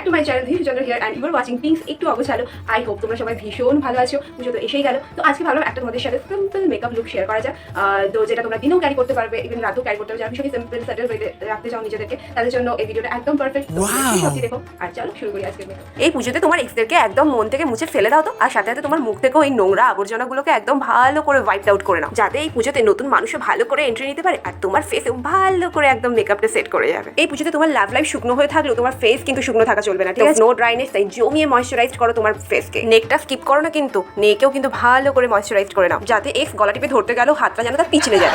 back to my channel. This is Chandra here and you are watching PINKS-Ektu Ogochalo. I hope তোমরা সবাই ভীষণ ভালো আছো। পুজো তো এসেই গেল, তো আজকে ভাবলাম একটা তোমাদের সাথে সিম্পল মেকআপ লুক শেয়ার করা যাক। তো যেটা তোমরা দিনেও ক্যারি করতে পারবে, ইভেন রাতেও ক্যারি করতে পারবে। যারা ভীষণ সিম্পল সেটেল ওয়েতে রাখতে চাও নিজেদেরকে, তাদের জন্য এই ভিডিওটা একদম পারফেক্ট। সত্যি দেখো আর চলো শুরু করি আজকের মেকআপ। এই পুজোতে তোমার এক্সদেরকে একদম মন থেকে মুছে ফেলে দাও তো, আর সাথে সাথে তোমার মুখ থেকেও এই নোংরা আবর্জনাগুলোকে একদম ভালো করে ওয়াইপ আউট করে নাও, যাতে এই পুজোতে নতুন মানুষও ভালো করে এন্ট্রি নিতে পারে আর তোমার ফেসেও ভালো করে একদম মেকআপটা সেট করে যাবে। এই পুজোতে তোমার লাভ লাইফ শুকনো হয়ে থাকলেও তোমার ফেস কিন্তু শুকনো থাকা চলবে না, ঠিক আছে? নো ড্রাইনেস, তাই জমিয়ে ময়শ্চারাইজ করো তোমার ফেসকে। নেকটা স্কিপ করো না কিন্তু, নেকেও কিন্তু ভালো করে ময়শ্চারাইজ করে নাও, যাতে এক্স গলা টিপে ধরতে গেলেও হাতটা যেন তার পিছলে যায়।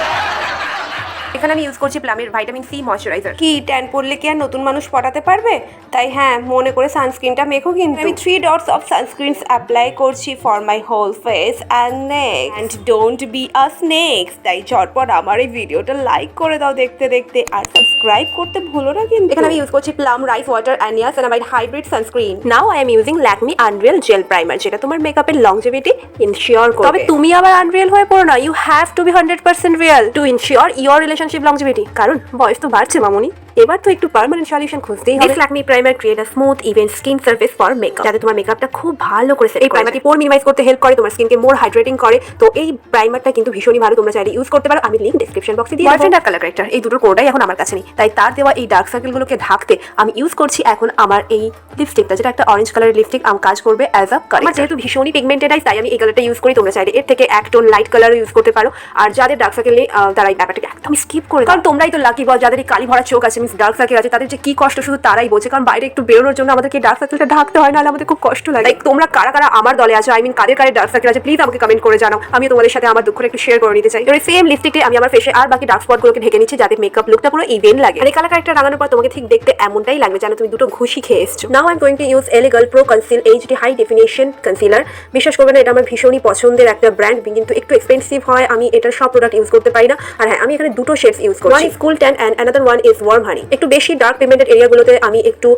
এখানে আমি ইউজ করছি প্লামের ভিটামিন সি ময়শ্চারাইজার। কি ট্যান পড়লে কি আর নতুন মানুষ পটাতে পারবে? তাই হ্যাঁ, মনে করে সানস্ক্রিনটা মেখো। কিন্তু আমি 3 ডটস অফ সানস্ক্রিনস অ্যাপ্লাই করছি for my whole face and neck. And don't be a snake. তাই ঝটপট আমার এই ভিডিওটা লাইক করে দাও দেখতে দেখতে, আর সাবস্ক্রাইব করতে ভুলো না কিন্তু। এখানে আমি ইউজ করছি plum rice water and niacinamide hybrid sunscreen. Now I am using Lakme unreal gel primer, যেটা তোমার মেকআপের লংজিভিটি ইনশিওর করবে। তবে তুমি আবার আনরিয়েল হয়ে পড়ো না, you have to be 100% real to ensure your relationship longevity. কারণ বয়স তো বাড়ছে মামুনি, এবার তো একটু পার্মানেন্ট সলিউশন খুঁজতেই হবে। Lakme primer create a smooth even skin surface for makeup, যাতে তোমার মেকআপটা খুব ভালো করে সেট। এই প্রাইমারটি পোর মিনিমাইজ করতে হেল্প করে, তোমার স্কিনকে মোর হাইড্রেটিং করে। তো এই প্রাইমারটা কিন্তু ভীষণই ভালো, তোমরা চাইলে ইউজ করতে পারো। আমি লিংক ডেসক্রিপশন বক্সে দিয়ে দেব। বয়ফ্রেন্ড আর কালার কারেক্টর এই দুটোর কোডটাই এখন আমার কাছে নেই, তাই তার দেওয়া এই ডার্ক সার্কেলগুলোকে ঢাকতে আমি ইউজ করছি এখন আমার এই লিপস্টিকটা, যেটা একটা অরেঞ্জ কালারের লিপস্টিক। আমার কাজ করবে অ্যাজ আ কারেক্টর। যেহেতু ভীষণই পিগমেন্টেড আইস, তাই আমি এই কালারটা ইউজ করি। তোমরা চাইলে এর থেকে এক টোন লাইট কালারও ইউজ করতে পারো। আর যাদের ডার্ক সার্কেল নেই তারা এই ব্যাপারটাকে একদম স্কিপ করে, কারণ তোমরাই তো লাকি বল যাদের এই কালি ভরা চোখ আছে, মিন্স ডার্ক সার্কেল আছে। তাদের যে কি কষ্ট শুধু তারাই বোঝে, কারণ বাইরে একটু বেরোনোর জন্য আমাদেরকে ডার্ক সার্কেলটা ঢাকতে হয়, নাহলে আমাদের খুব কষ্ট লাগে। তোমরা কারা কারা আমার দলে আছো, আই মিন কাদের ডার্ক সার্কেল আছে, প্লিজ আমাকে কমেন্ট করে জানাও। আমি তোমাদের সাথে আমার দুঃখটা একটু শেয়ার করে নিতে চাই। এই সেম লিপস্টিকটি আমি আমার ফেসে আর বাকি ডার্ক স্পটগুলোকে ঢেকে নিচ্ছি, যাতে মেকআপ লুকটা পুরো ইভেন লাগে। আর এই কালার কারেক্টর লাগানোর পর তোমাকে ঠিক দেখতে এমনটাই লাগবে যেন তুমি দুটো ঘুষি খেয়ে এসছো। Now I am going to use এলিগাল pro conceal HD high definition concealer. বিশ্বাস করবে না, এটা আমার ভীষণই পছন্দের একটা ব্র্যান্ড, কিন্তু একটু এক্সপেন্সিভ হয়। আমি এটার সব প্রোডাক্ট ইউজ করতে পারি না। আর হ্যাঁ, আমি এখানে দুটো শেডস ইউজ করছি, one is cool tan and another one is warm honey. একটু বেশি ডার্ক পিগমেন্টেড এরিয়াগুলোতে আমি একটু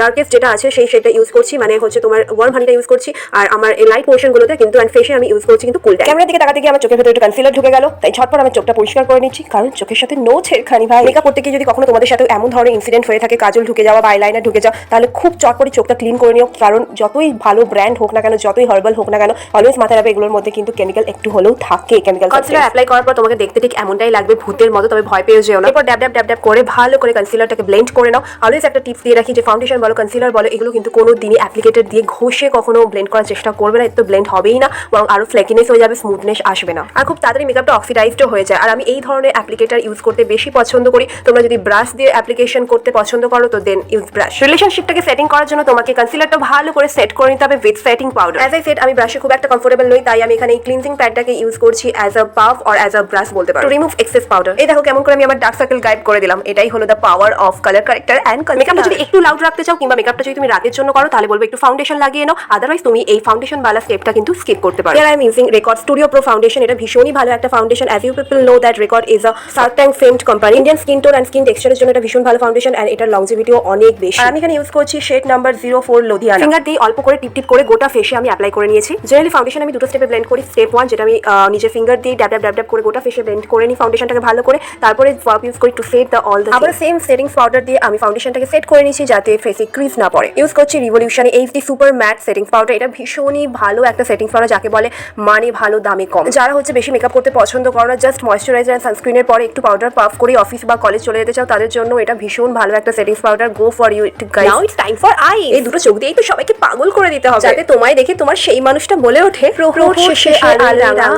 ডার্কেস্ট যেটা আছে সেই শেডটা ইউজ করছি, মানে হচ্ছে তোমার ওয়ার্ম হানিটা ইউজ করছি। আর আমার এই লাইট পোর্শনগুলোতে কিন্তু অ্যান্ড ফেসে আমি ইউজ করছি কিন্তু কুল ট্যান। ক্যামেরার দিকে তাকাতে গিয়ে আমার চোখের ভেতরে একটু কনসিলার ঢুকে গেল, তাই ঝটপট আমি চোখটা পরিষ্কার করে নিচ্ছি, কারণ চোখের সাথে নো ছেড়খানি ভাই। মেকআপ করতে গিয়ে যদি কখনো তোমাদের সাথে এমন ধরনের ইনসিডেন্ট হয়ে থাকে, কাজল ঢুকে যাওয়া বা আইলাইনার ঢুকে যাওয়া, তাহলে খুব চটপটি চোখটা ক্লিন করে নিও। কারণ যতই ভালো ব্র্যান্ড হোক না কেন, যতই হার্বাল হোক না কেন, অলওয়েজ মাথায় রাখবে এগুলোর মধ্যে কিন্তু কেমিক্যাল একটু হলেও থাকে। কেমিক্যাল কনসিলার অ্যাপ্লাই করার পর তোমাকে দেখতে ঠিক এমনটাই লাগবে, ভূতের মতো। তবে ভয় পেয়ে যেও না। এরপর ড্যাব ড্যাব ড্যাব ড্যাব করে ভালো করে কনসিলারটাকে ব্লেন্ড করে নাও। অলওয়েজ একটা টিপস দিয়ে রাখি যে ফাউন্ডেশন বলো কনসিলার বলো, এগুলো কিন্তু কোনো দিনই অ্যাপ্লিকেটর দিয়ে ঘষে কখনো ব্লেন্ড করার চেষ্টা করবে না, এত ব্লেন্ড হবেই না, বরং আরো ফ্লেকিনেস হয়ে যাবে, স্মুথনেস আসবে না, আর খুব তাড়াতাড়ি মেকআপটা অক্সিডাইজডও হয়ে যায়। আর আমি এই ধরনের অ্যাপ্লিকেটর ইউজ করতে বেশি পছন্দ করি। তোমরা যদি ব্রাশ দিয়ে অ্যাপ্লিকেশন করতে পছন্দ করো তো দেন ইউজ ব্রাশ। রিলেশনশিপটাকে সেটিং করার জন্য তোমাকে কনসিলারটা ভালো করে সেট করে নিতে হবে with setting powder. As I said, আমি ব্রাশে খুব একটা কমফোর্টেবল নই, তাই আমি এখানে এই ক্লিনজিং প্যাডটাকে ইউজ করছি as a puff or as a brush বলতে পারো, টু রিমুভ এক্সেস পাউডার। এই দেখো কেমন করে আমি আমার ডার্ক সার্কেল গায়েব করে দিলাম। এটাই হলো the power of colour corrector and concealer. মেকআপটা যদি একটু লাউড রাখতে চাও, কিংবা মেকআপটা যদি তুমি রাতের জন্য করো, তাহলে বলবো একটু ফাউন্ডেশন লাগিয়ে নাও। আদারওয়াইজ তুমি এই ফাউন্ডেশন বালা স্টেপটা কিন্তু স্কিপ করতে পারো। I am using Recode studio pro foundation. এটা ভীষণই ভালো একটা foundation. As you people know that Recode is a Shark Tank famed company. Indian skin tone and skin টেক্সচারের জন্য এটা ভীষণ ভালো ফাউন্ডেশন, অ্যান্ড এটার লংজিভিটিও অনেক বেশি। আর আমি এখানে ইউজ করছি শেড নাম্বার 04 লোধিয়ানা। ফিঙ্গার দিয়ে অল্প করে টিপ টিপ করে গোটা ফেসে আমি অ্যাপ্লাই করে নিয়েছি। জেনারেলি ফাউন্ডেশন আমি দুটো স্টেপে ব্লেন্ড করি। স্টেপ 1, যেটা আমি নিজের ফিঙ্গার দিয়ে ড্যাব ড্যাব ড্যাব ড্যাব করে গোটা ফেসে ব্লেন্ড করে নিই ফাউন্ডেশনটাকে ভালো করে। তারপরে ওয়াপ ইউজ করি to set the all the. আবার সেম সেটিংস পাউডার দিয়ে আমি ফাউন্ডেশনটাকে সেট করে নিয়েছি, যাতে ফেসে ক্রিজ না পড়ে। ইউজ করছি Revolution HD super matte settings powder. এটা ভীষণই ভালো একটা সেটিংস পাউডার, যাকে বলে মানে ভালো দামে কম। যারা হচ্ছে বেশি মেকআপ করতে পছন্দ করো না, জাস্ট ময়শ্চারাইজার অ্যান্ড সানস্ক্রিনের পরে একটু পাউডার পাফ করে অফিস বা কলেজ চলে যেতে চাও, তাদের জন্য এটা ভীষণ ভালো একটা settings powder. Go for you guys. Now it's time for eye. এই দুটো চোখ দিয়েই তো সবাইকে পাগল করে দিতে হবে, যাতে তোমায় দেখে তোমার সেই মানুষটা বলে ওঠে, প্রহর শেষে আলো রাঙা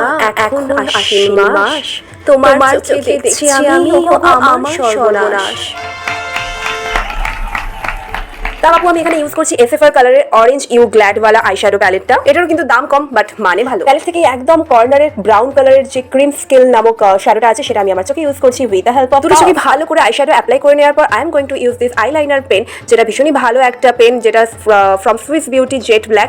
এখন আশ্বিন মাস, তোমার চোখে দেখছি আমি আমার সর্বনাশ। তাও আপু আমি এখানে ইউজ করছি S.f.r কালারের অরেঞ্জ ইউ গ্ল্যাড ওয়ালা আইশ্যাডো প্যালেটটা। এটারও কিন্তু দাম কম, বাট মানে ভালো। প্যালেট থেকে একদম কর্নারের ব্রাউন কালারের যে ক্রিম স্কিল নামক শ্যাডোটা আছে, সেটা আমি আমার চোখে ইউজ করছি উইথ দ্য হেল্প অফ। দুটো চোখে ভালো করে আইশ্যাডো অ্যাপ্লাই করে নেওয়ার পর I am going to use this eyeliner pen, যেটা ভীষণই ভালো একটা পেন, যেটা from Swiss Beauty jet black.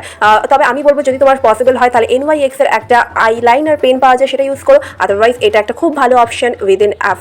তবে আমি বলবো যদি তোমার পসিবল হয় তাহলে NYX এর একটা আইলাইনার পেন পাওয়া যায়, সেটা ইউজ করো। আদারওয়াইজ এটা একটা খুব ভালো option within a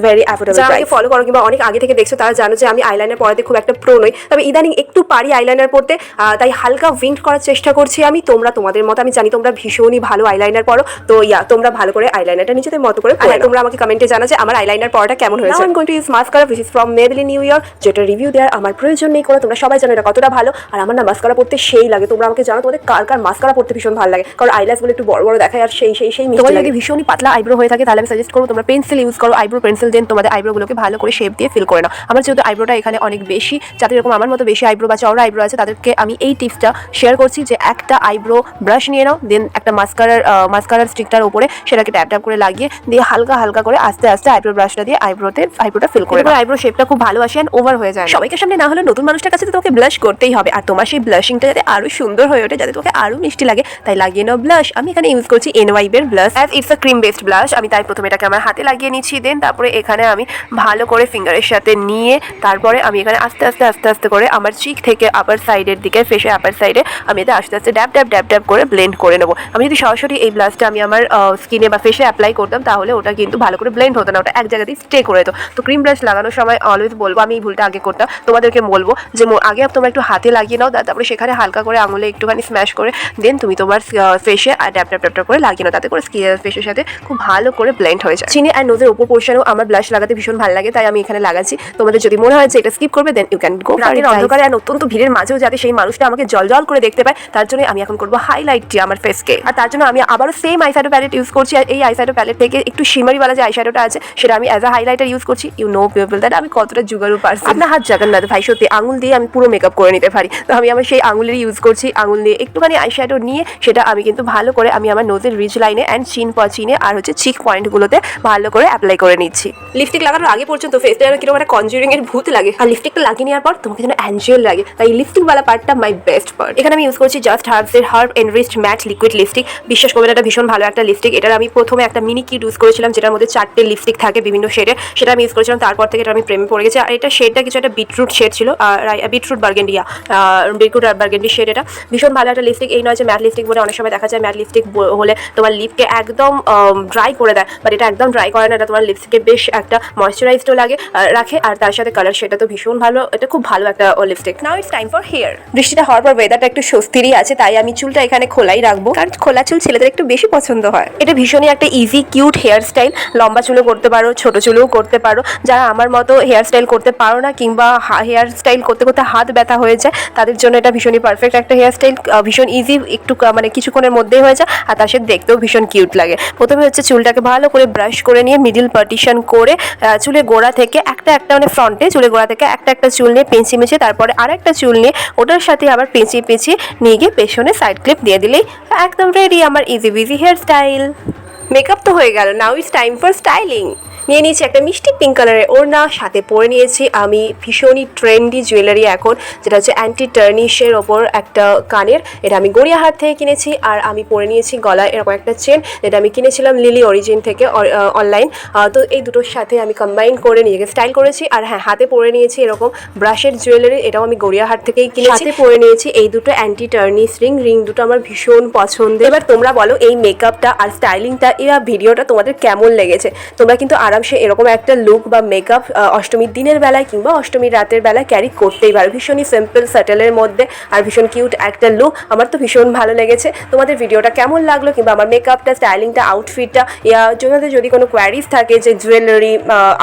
very affordable price. যারা আমাকে ফলো করো কিংবা অনেক আগে থেকে দেখছো, তারা জানো যে আমি আইলাইনার পরাতে খুব একটা প্রো নই, তবে ইদানিং একটু পারি আইলাইনার পরতে, তাই হালকা উইন্ড করার চেষ্টা করছি আমি। তোমরা তোমাদের মতো, আমি জানি তোমরা ভীষণই ভালো আইলাইনার পরো, তো তোমরা ভালো করে আইলাইনারটা নিজেদের মতো করে পরো। তোমরা আমাকে কমেন্টে জানা যে আমার আইলাইনার পরাটা কেমন হয়েছে। I'm going to use mascara which is from Maybelline New York, যেটা রিভিউ দেওয়ার আমার প্রয়োজন নেই কোনো, তোমরা সবাই জানো এটা কতটা ভালো। আর আমার না মাস্কারা পরতে সেই লাগে, তোমরা আমাকে জানো তোমাদের কার কার মাস্কারা পরতে ভীষণ ভালো লাগে, কারণ আইল্যাশগুলো একটু বড় বড় দেখায় আর সেই তোমার যদি ভীষণই পাতলা আইব্রো হয়ে থাকে তাহলে আমি সাজেস্ট করবো তোমরা পেন্সিল ইউজ করো, আইব্রো পেন্সিল দেন তোমাদের আইব্রোগুলোকে ভালো করে শেপ দিয়ে ফিল করে নাও। আমার যেহেতু আইব্রোটা এখানে অনেক বেশি, যাদের এরকম আমার মতো বেশি আইব্রো বা চওড়া আইব্রো আছে তাদেরকে আমি এই টিপসটা শেয়ার করছি যে একটা আইব্রো ব্রাশ নিয়ে নাও, দেন একটা মাস্কারার স্টিকটার উপরে সেটাকে ট্যাপ ট্যাপ করে লাগিয়ে দিয়ে হালকা হালকা করে আস্তে আস্তে আইব্রো ব্রাশটা দিয়ে আইব্রোটা ফিল করে আইব্রো শেপটা খুব ভালো আসে এন্ড ওভার হয়ে যায়। সবাইকে সামনে না হলে নতুন মানুষটার কাছে তো তোমাকে ব্লাশ করতেই হবে, আর তোমার সেই ব্লাশিংটা যাতে আরো সুন্দর হয়ে ওঠে, যাতে তোমাকে আরো মিষ্টি লাগে, তাই লাগিয়ে নাও ব্লাশ। আমি এখানে ইউজ করছি এনওয়াইবের blush, as it's a cream based blush. আমি তাই প্রথমে এটাকে আমার হাতে লাগিয়ে নিচ্ছি, দেন তারপরে এখানে আমি ভালো করে ফিঙ্গারের সাথে নিয়ে তারপরে আমি এখানে আস্তে আস্তে করে আমার চিক থেকে আপার সাইডের দিকে, ফেসের আপার সাইডে আমি এটা আস্তে আস্তে ড্যাব করে ব্লেন্ড করে নেবো। আমি যদি সরাসরি এই ব্লাশটা আমি আমার স্কিনে বা ফেসে অ্যাপ্লাই করতাম তাহলে ওটা কিন্তু ভালো করে ব্লেন্ড হতো না, ওটা এক জায়গাতেই স্টে করে যেত। তো ক্রিম ব্রাশ লাগানোর সময় অলওয়েজ বলবো, আমি এই ভুলটা আগে করতাম, তোমাদেরকে বলবো যে আগে তোমরা একটু হাতে লাগিয়ে নাও, তারপরে সেখানে হালকা করে আঙুলে একটুখানি স্ম্যাশ করে দেন তুমি তোমার ফেসে ড্যাপ করে লাগিয়ে নাও, তাতে করে ফেসের সাথে খুব ভালো করে ব্লেন্ড হয়ে যায়। চিনি আর নোজের উপর পোর্শনেও আমার ব্লাশ লাগাতে ভীষণ ভালো লাগে, তাই আমি এখানে লাগাচ্ছি। তোমাদের যদি মনে হয় যে এটা স্কিপ করবে দেন ইউ ক্যান গো। রাতের অন্ধকারে আর অত্যন্ত ভিড়ের মাঝেও যাতে সেই মানুষটা আমাকে জল করে দেখতে পায়, তার জন্য আমি এখন করবো হাইলাইট দিয়ে আমার ফেসকে। আর তার জন্য আমি আবারও সেম আইশ্যাডো প্যালেট ইউজ করছি, আর এই আইশ্যাডো প্যালেট থেকে একটু শিমারিওয়ালা যে আইশ্যাডোটা আছে সেটা আমি অ্যাজ আ হাইলাইটার ইউজ করছি। ইউ নো পিপল দ্যাট আমি কতটা জুগারু পারছি। আপনার হাত জাগান্নাথ ভাই, সত্যি আঙুল দিয়ে আমি পুরো মেকআপ করে নিতে পারি, তো আমি আমার সেই আঙুলেরই ইউজ করছি। আঙুল দিয়ে একটুখানি আইশ্যাডো নিয়ে সেটা আমি কিন্তু ভালো করে আমি আমার নোজের রিজ লাইনে অ্যান্ড চিনে আর চিক পয়েন্টগুলোতে ভালো করে অ্যাপ্লাই করে নিচ্ছি। লিপস্টিক লাগানোর আগে পর্যন্ত ফেসটা যেন কিরকম একটা কনজিউরিং এর ভূত লাগে, আর লিপস্টিকটা লাগিয়ে নেওয়ার পর তোমাকে যেন অ্যাঞ্জেল লাগে, তাই লিপস্টিকওয়ালা পার্টটা মাই বেস্ট পার্ট। এখানে আমি ইউজ করছি জাস্ট হার্বসের herb enriched matte liquid lipstick. বিশ্বাস করবেন এটা ভীষণ ভালো একটা লিপস্টিক। এটার আমি প্রথমে একটা মিনি কিট ইউজ করেছিলাম যেটার মধ্যে 4টে লিপস্টিক থাকে বিভিন্ন শেডের, সেটা আমি ইউজ করেছিলাম। তারপর থেকে এটা আমি প্রেমে পড়ে গেছি। আর এটা শেডটা কিছু একটা বিটরুট শেড ছিল, বিটরুট বার্গেন্ডি শেড। এটা ভীষণ ভালো একটা লিপস্টিক। এই নয় যে ম্যাট লিপস্টিক বলে অনেক সময় দেখা যায় ম্যাট লিপস্টিক হলে তোমার লিপকে একদম ড্রাই করে দেয়, বাট এটা একদম ড্রাই করে না, এটা তোমার লিপস্টিকে বেশ একটা ময়শ্চারাইজডও রাখে, আর তার সাথে কালার সেটা তো ভীষণ ভালো। এটা খুব ভালো একটা lipstick. Now it's time for hair. বৃষ্টিটা হওয়ার পর ওয়েদারটা একটু স্বস্তিরই আছে, তাই আমি চুলটা এখানে খোলাই রাখবো, কারণ খোলা চুল ছেলেদের একটু বেশি পছন্দ হয়। এটা ভীষণই একটা ইজি কিউট হেয়ার স্টাইল। লম্বা চুলও করতে পারো, ছোট চুলও করতে পারো। যারা আমার মতো হেয়ার স্টাইল করতে পারো না কিংবা হেয়ার স্টাইল করতে করতে হাত ব্যথা হয়ে যায়, তাদের জন্য এটা ভীষণই পারফেক্ট একটা হেয়ার স্টাইল। ভীষণ ইজি, একটু মানে কিছুক্ষণের মধ্যেই হয়ে যায়, আর তার সাথে দেখতেও ভীষণ কিউট লাগে। প্রথমে চুলটাকে ভালো করে ব্রাশ করে নিয়ে মিডিল পার্টিশন করে চুলের গোড়া থেকে একটা মানে ফ্রন্টে চুলের গোড়া থেকে একটা চুল নিয়ে পেঁচিয়ে মেছে, তারপরে আরেকটা চুল নিয়ে ওটার সাথে আবার পেঁচিয়ে নিয়ে গিয়ে পেছনে সাইড ক্লিপ দিয়ে দিলেই একদম রেডি আমার easy busy hair style. Makeup তো হয়ে গেল, now it's time for styling. নিয়ে নিয়েছি একটা মিষ্টি পিঙ্ক কালারের ওড়না, সাথে পরে নিয়েছি আমি ভীষণই ট্রেন্ডি জুয়েলারি এখন, যেটা হচ্ছে অ্যান্টি টার্নিশের ওপর একটা কানের। এটা আমি গড়িয়াহাট থেকে কিনেছি। আর আমি পরে নিয়েছি গলায় এরকম একটা চেন, যেটা আমি কিনেছিলাম লিলি অরিজিন থেকে অনলাইন। তো এই দুটোর সাথে আমি কম্বাইন করে নিজেকে স্টাইল করেছি। আর হ্যাঁ, হাতে পরে নিয়েছি এরকম ব্রাশের জুয়েলারি, এটাও আমি গড়িয়াহাট থেকেই কিনেছি। সাথে পরে নিয়েছি এই দুটো অ্যান্টি টার্নিশ রিং দুটো আমার ভীষণ পছন্দের। এবার তোমরা বলো এই মেকআপটা আর স্টাইলিংটা ভিডিওটা তোমাদের কেমন লেগেছে। তোমরা কিন্তু আরামসে এরকম একটা লুক বা মেকআপ অষ্টমীর দিনের বেলায় কিংবা অষ্টমীর রাতের বেলায় ক্যারি করতেই পারো, ভীষণই সিম্পল স্যাটেলের মধ্যে, আর ভীষণ কিউট একটা লুক। আমার তো ভীষণ ভালো লেগেছে। তোমাদের ভিডিওটা কেমন লাগলো কিংবা আমার মেকআপটা, স্টাইলিংটা, আউটফিটটা, তোমাদের যদি কোনো কোয়ারিজ থাকে যে জুয়েলারি,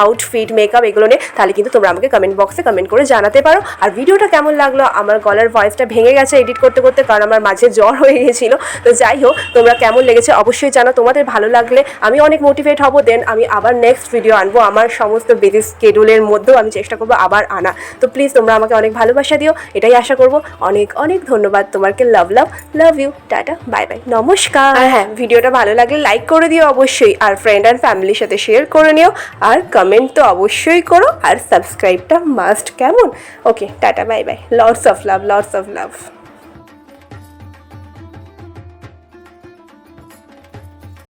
আউটফিট, মেকআপ এগুলো নিয়ে, তাহলে কিন্তু তোমরা আমাকে কমেন্ট বক্সে কমেন্ট করে জানাতে পারো। আর ভিডিওটা কেমন লাগলো, আমার গলার ভয়েসটা ভেঙে গেছে এডিট করতে করতে, কারণ আমার মাঝে জ্বর হয়ে গিয়েছিল। তো যাই হোক, তোমরা কেমন লেগেছে অবশ্যই জানো। তোমাদের ভালো লাগলে আমি অনেক মোটিভেট হবো, দেন আমি আবার নেক্সট ভিডিও আনবো। আমার সমস্ত বিজি স্কেডিউলের মধ্যেও আমি চেষ্টা করবো আবার আনা। তো প্লিজ তোমরা আমাকে অনেক ভালোবাসা দিও, এটাই আশা করবো। অনেক অনেক ধন্যবাদ তোমাকে। Love you, tata, bye bye, নমস্কার। আর হ্যাঁ, ভিডিওটা ভালো লাগলে লাইক করে দিও অবশ্যই, আর ফ্রেন্ড অ্যান্ড ফ্যামিলির সাথে শেয়ার করে নিও, আর কমেন্ট তো অবশ্যই করো, আর সাবস্ক্রাইবটা মাস্ট। কেমন? Okay, tata, bye bye, lots of love.